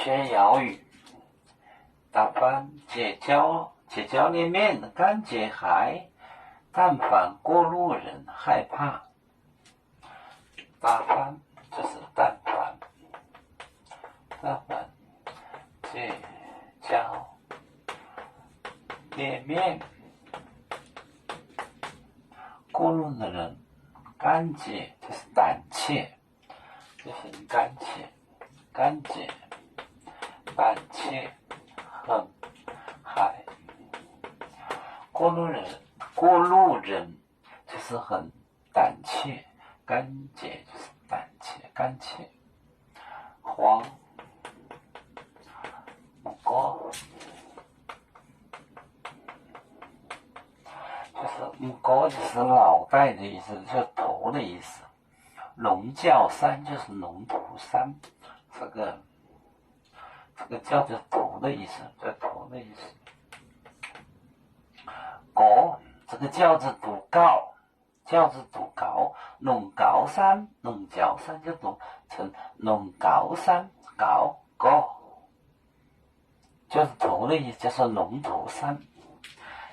学哑语，打翻结交连面的干结海，但凡过路人害怕。打翻就是但凡结交连面过路的人，干结就是胆怯，就是很胆怯，胆怯很害。过路人就是很胆怯，干结就是胆怯，干怯。黄哥就是脑袋的意思，就是头的意思。龙叫山就是龙头山，这个叫就是头的意思，叫头的意思。国这个叫字读高，龙高山就读成龙高山，高就是头的意思，就是龙头山。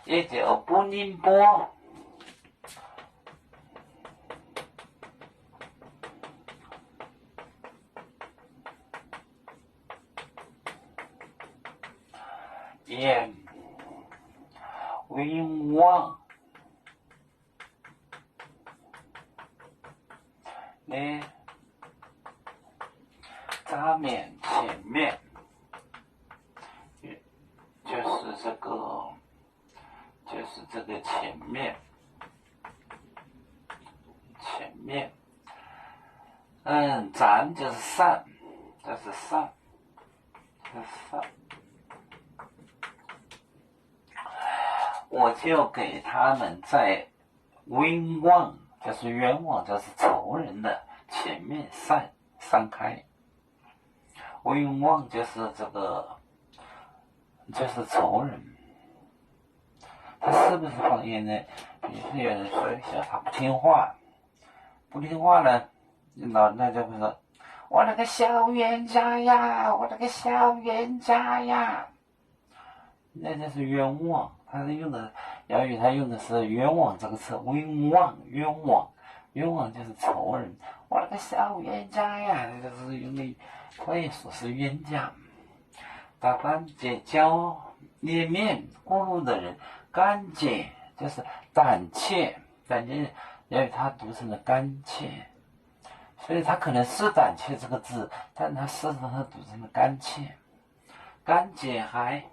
也叫不宁波，眼win望呢，扎面前面就是这个前面，咱就是上，我就给他们在冤枉，就是冤枉，就是仇人的前面散开。冤枉就是就是仇人。他是不是方言呢？也是有人说小他不听话呢，那就会说我那个小冤家呀，那就是冤枉。他用的哑语，他用的是冤枉这个词，冤枉就是仇人。我那个小冤家呀，就是用的可以说是冤家。打翻结交连面过路的人，干结就是胆怯，哑语他读成了干怯，所以他可能是胆怯这个字，但他事实上他读成了干怯。干结海，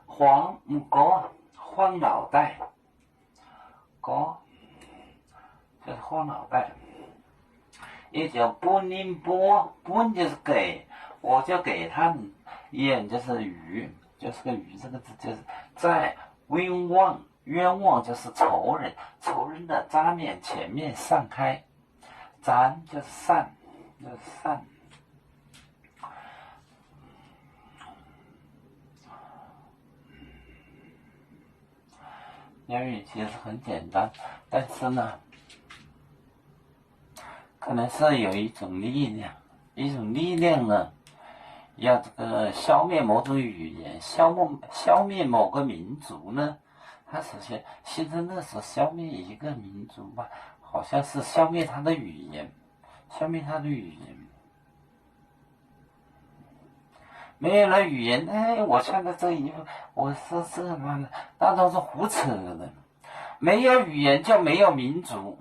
黄晃脑袋，就是晃脑袋。也叫不宁波，不就是给，我就给他们。眼就是鱼，就是个鱼这个字，就是在冤枉就是仇人的扎面前面散开，咱就是散，哑语其实很简单，但是呢，可能是有一种力量呢，要这个消灭某种语言，消灭某个民族呢，它首先形成的是消灭一个民族吧，好像是消灭他的语言，没有了语言，我穿的这衣服，我是这样的，那都是胡扯的。没有语言就没有民族。